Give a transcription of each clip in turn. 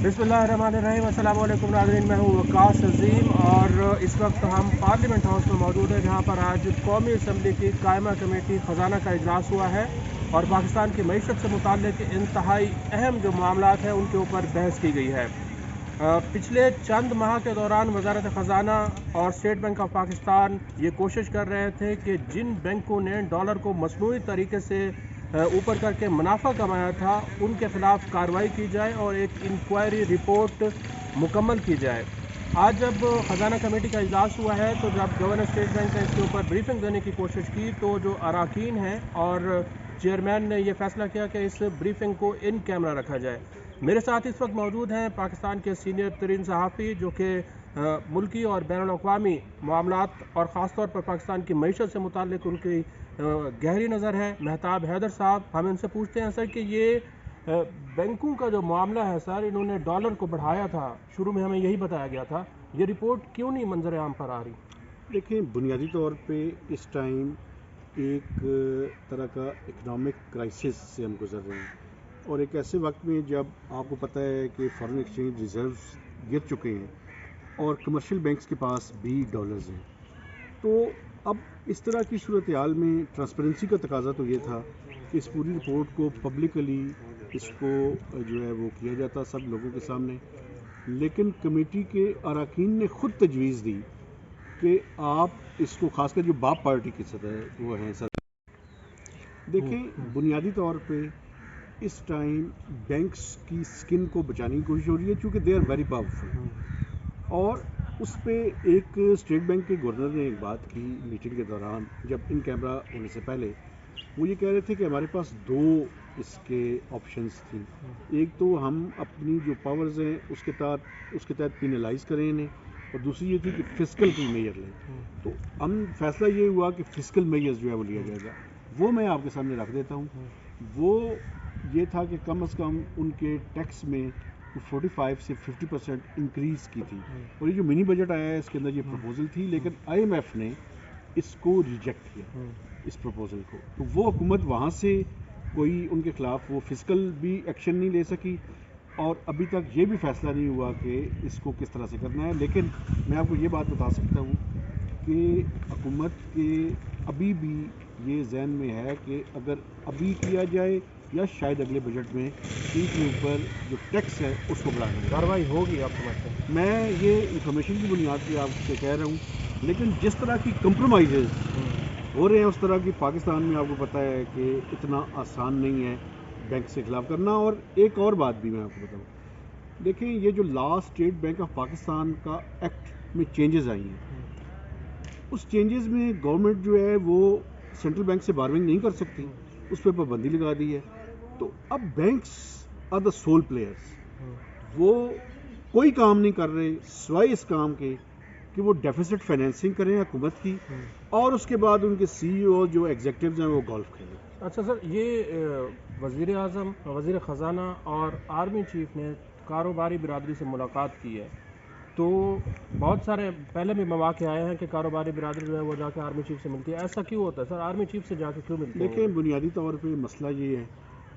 बिस्मिल्लाहिर्रहमानिर्रहीम। अस्सलाम वालेकुम नाज़रीन, मैं हूँ वकास अजीम और इस वक्त हम पार्लियामेंट हाउस में मौजूद हैं, जहाँ पर आज कौमी असम्बली की कायमा कमेटी ख़जाना का इजलास हुआ है और पाकिस्तान की मईशत से मुताल्लिक़ इंतहाई अहम जो मामलात हैं उनके ऊपर बहस की गई है। पिछले चंद माह के दौरान वज़ारत ख़जाना और स्टेट बैंक ऑफ पाकिस्तान ये कोशिश कर रहे थे कि जिन बैंकों ने डॉलर को मसनूई तरीके से ऊपर करके मुनाफा कमाया था उनके ख़िलाफ़ कार्रवाई की जाए और एक इंक्वायरी रिपोर्ट मुकम्मल की जाए। आज जब ख़जाना कमेटी का इजलास हुआ है तो जब गवर्नर स्टेट बैंक ने इसके ऊपर ब्रीफिंग देने की कोशिश की तो जो अराकीन हैं और चेयरमैन ने यह फैसला किया कि इस ब्रीफिंग को इन कैमरा रखा जाए। मेरे साथ इस वक्त मौजूद हैं पाकिस्तान के सीनियर तरीन सहाफ़ी जो कि मुल्की और बैनुल-अक़वामी मामलात और ख़ास तौर पर पाकिस्तान की मईशत से मुताल्लिक़ उनकी गहरी नज़र है, मेहताब हैदर साहब। हम इनसे पूछते हैं सर कि ये बैंकों का जो मामला है सर, इन्होंने डॉलर को बढ़ाया था, शुरू में हमें यही बताया गया था, ये रिपोर्ट क्यों नहीं मंजर आम पर आ रही? देखिए, बुनियादी तौर पे इस टाइम एक तरह का इकनॉमिक क्राइसिस से हम गुजर रहे हैं और एक ऐसे वक्त में जब आपको पता है कि फॉरेन एक्सचेंज रिजर्व्स गिर चुके हैं और कमर्शियल बैंक्स के पास भी डॉलर्स हैं, तो अब इस तरह की सूरत हाल में ट्रांसपेरेंसी का तकाजा तो ये था कि इस पूरी रिपोर्ट को पब्लिकली इसको जो है वो किया जाता सब लोगों के सामने। लेकिन कमेटी के अरकान ने ख़ुद तजवीज़ दी कि आप इसको, खासकर जो बाप पार्टी की सदर वो हैं सर, देखें बुनियादी तौर पे इस टाइम बैंक्स की स्किन को बचाने की कोशिश हो रही है क्योंकि दे आर वेरी पावरफुल। और उस पर एक स्टेट बैंक के गवर्नर ने एक बात की मीटिंग के दौरान, जब इन कैमरा होने से पहले, वो ये कह रहे थे कि हमारे पास दो इसके ऑप्शंस थी। एक तो हम अपनी जो पावर्स हैं उसके तहत पिनलाइज करें इन्हें, और दूसरी ये थी कि फिजिकल कोई मेजर लें। तो हम फैसला ये हुआ कि फिजिकल मेजर्स जो है वो लिया जाएगा। वो मैं आपके सामने रख देता हूँ। वो ये था कि कम से कम उनके टैक्स में 45 से 50% इंक्रीज़ की थी। और ये जो मिनी बजट आया है इसके अंदर ये प्रपोजल थी, लेकिन IMF ने इसको रिजेक्ट किया, इस प्रपोजल को। तो वो हुकूमत वहाँ से कोई उनके ख़िलाफ़ वो फिजिकल भी एक्शन नहीं ले सकी और अभी तक ये भी फैसला नहीं हुआ कि इसको किस तरह से करना है। लेकिन मैं आपको ये बात बता सकता हूँ कि हुकूमत के अभी भी ये जहन में है कि अगर अभी किया जाए या शायद अगले बजट में इनके ऊपर जो टैक्स है उसको बढ़ाना कार्रवाई होगी आपको लगता है? मैं ये इंफॉर्मेशन की बुनियाद पर आपसे कह रहा हूँ। लेकिन जिस तरह की कंप्रोमाइज़ हो रहे हैं उस तरह की पाकिस्तान में आपको पता है कि इतना आसान नहीं है बैंक से खिलाफ करना। और एक और बात भी मैं आपको बताऊँ, देखें ये जो last state bank of Pakistan का एक्ट में चेंजेस आई हैं, उस चेंजेस में गवर्नमेंट जो है वो सेंट्रल बैंक से बारविंग नहीं कर सकती, उस पर पाबंदी लगा दी है। तो अब banks are the sole players, वो कोई काम नहीं कर रहे सिवाय इस काम के कि वो डेफिसिट फाइनेंसिंग करें हुकूमत की, और उसके बाद उनके CEO जो एग्जीक्यूटिव्स हैं वो गोल्फ खेलें। अच्छा सर, ये वज़ीर आज़म, वज़ीर ख़जाना और आर्मी चीफ़ ने कारोबारी बिरादरी से मुलाकात की है, तो बहुत सारे पहले भी मौक़े आए हैं कि कारोबारी बिरादरी जो है वो जाके आर्मी चीफ़ से मिलती है। ऐसा क्यों होता है सर, आर्मी चीफ़ से जाके क्यों मिलते हैं? देखें, बुनियादी तौर पे मसला ये है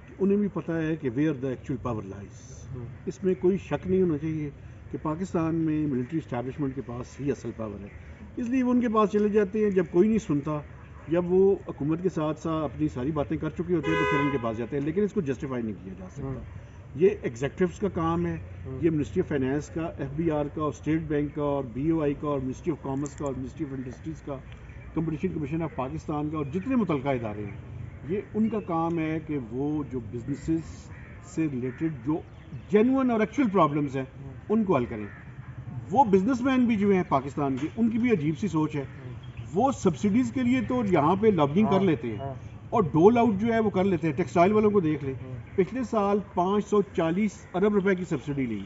कि उन्हें भी पता है कि where the actual power lies. इसमें कोई शक नहीं होना चाहिए कि पाकिस्तान में मिलिट्री इस्टेब्लिशमेंट के पास ही असल पावर है, इसलिए वो उनके पास चले जाते हैं। जब कोई नहीं सुनता, जब वो हुकूमत के साथ साथ अपनी सारी बातें कर चुके होते हैं तो फिर उनके पास जाते हैं। लेकिन इसको जस्टिफाई नहीं किया जा सकता। ये एग्जीक्यूटिव्स का काम है, ये मिनिस्ट्री ऑफ फाइनेंस का, FBR का और स्टेट बैंक का और BOI का और मिनिस्ट्री ऑफ कॉमर्स का और मिनिस्ट्री ऑफ इंडस्ट्रीज़ का, कंपटीशन कमीशन ऑफ पाकिस्तान का और जितने मुतलका इदारे हैं, ये उनका काम है कि वो जो बिजनेसेस से रिलेटेड जो जेन्युइन और एक्चुअल प्रॉब्लम्स हैं उनको हल करें। वो बिजनेसमैन भी जो हैं पाकिस्तान के, उनकी भी अजीब सी सोच है। वो सब्सिडीज़ के लिए तो यहाँ पे लॉबिंग कर लेते हैं और डोल आउट जो है वो कर लेते हैं। टेक्सटाइल वालों को देख ले, पिछले साल 540 अरब रुपए की सब्सिडी ली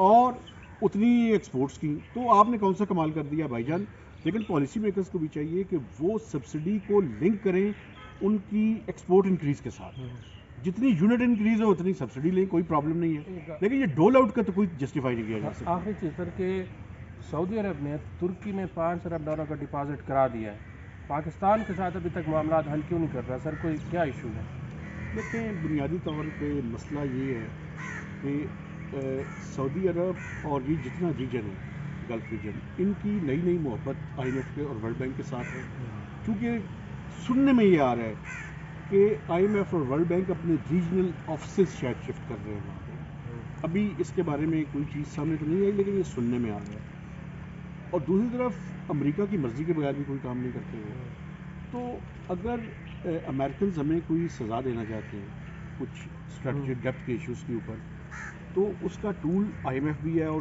और उतनी एक्सपोर्ट्स की, तो आपने कौन सा कमाल कर दिया भाईजान। लेकिन पॉलिसी मेकर्स को भी चाहिए कि वो सब्सिडी को लिंक करें उनकी एक्सपोर्ट इंक्रीज़ के साथ। जितनी यूनिट इंक्रीज़ हो उतनी सब्सिडी लें, कोई प्रॉब्लम नहीं है। लेकिन ये डोल आउट का तो कोई जस्टिफाई नहीं किया जा सकता। आखिरी चीज़ सर कि सऊदी अरब ने तुर्की में $5 अरब का डिपॉजिट करा दिया है, पाकिस्तान के साथ अभी तक मामला हल क्यों नहीं कर रहा सर, कोई क्या इशू है? देखिए, बुनियादी तौर पे मसला ये है कि سعودی عرب اور یہ جتنا ریجن ہے گلف ریجن، ان کی نئی نئی محبت آئی ایم ایف کے اور ورلڈ بینک کے ساتھ ہے، کیونکہ سننے میں یہ آ رہا ہے کہ آئی ایم ایف اور ورلڈ بینک اپنے ریجنل آفسز شاید شفٹ کر رہے ہیں وہاں پہ۔ ابھی اس کے بارے میں کوئی چیز سامنے تو نہیں آئی، لیکن یہ سننے میں آ رہا ہے۔ اور دوسری طرف امریکہ کی مرضی کے بغیر بھی کوئی کام نہیں کرتے ہوئے، تو اگر امریکنز ہمیں کوئی سزا دینا چاہتے ہیں کچھ اسٹریٹجک ڈیپتھ کے ایشوز کے اوپر، تو اس کا ٹول آئی ایم ایف بھی ہے، اور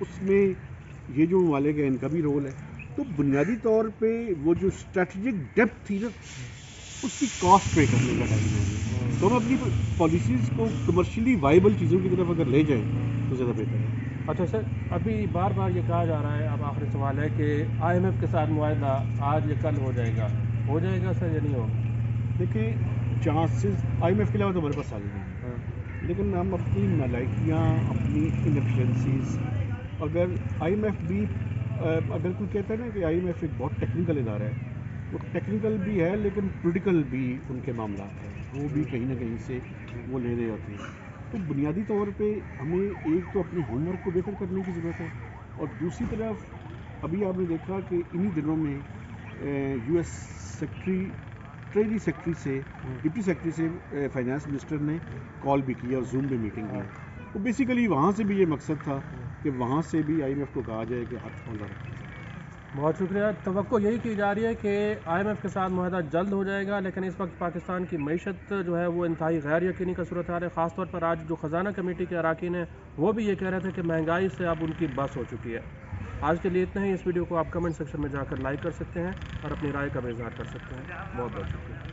اس میں یہ جو ممالک ہے ان کا بھی رول ہے۔ تو بنیادی طور پہ وہ جو اسٹریٹجک ڈیپتھ تھی نا، اس کی کاسٹ پے کرنے کا ٹائم ہے، تو ہم اپنی پالیسیز کو کمرشلی وائبل چیزوں کی طرف اگر لے جائیں تو زیادہ بہتر ہے۔ اچھا سر، ابھی بار بار یہ کہا جا رہا ہے، اب آخری سوال ہے کہ آئی ایم ایف کے ساتھ معاہدہ آج یا کل ہو جائے گا سر یا نہیں ہوگا؟ دیکھیں، چانسز آئی ایم ایف کے علاوہ تو ہمارے پاس سال نہیں ہے، لیکن ہم اپنی نالائکیاں، اپنی انفیشنسیز، اگر آئی ایم ایف بھی اگر کوئی کہتا ہے نا کہ آئی ایم ایف ایک بہت ٹیکنیکل ادارہ ہے، وہ ٹیکنیکل بھی ہے لیکن پولیٹیکل بھی ان کے معاملات ہیں، وہ بھی کہیں نہ کہیں سے وہ لے رہے ہوتے ہیں۔ تو بنیادی طور پہ ہمیں ایک تو اپنے ہوم ورک کو بہتر کرنے کی ضرورت ہے، اور دوسری طرف ابھی آپ نے دیکھا کہ انہی دنوں میں یو ایس ٹریجری سیکٹری سے ڈپٹی سیکٹری سے فائنانس منسٹر نے کال بھی کی اور زوم پہ میٹنگ کی، تو بیسیکلی وہاں سے بھی یہ مقصد تھا کہ وہاں سے بھی آئی ایم ایف کو کہا جائے کہ ہاتھ کھولا رکھا جائے۔ بہت شکریہ۔ توقع یہی کی جا رہی ہے کہ آئی ایم ایف کے ساتھ معاہدہ جلد ہو جائے گا، لیکن اس وقت پاکستان کی معیشت جو ہے وہ انتہائی غیر یقینی کا صورتحال ہے۔ خاص طور پر آج جو خزانہ کمیٹی کے اراکین ہیں وہ بھی یہ کہہ رہے تھے کہ مہنگائی سے اب ان کی بس ہو چکی ہے۔ آج کے لیے اتنا ہی۔ اس ویڈیو کو آپ کمنٹ سیکشن میں جا کر لائک کر سکتے ہیں اور اپنی رائے کا بھی اظہار کر سکتے ہیں۔ بہت بہت شکریہ۔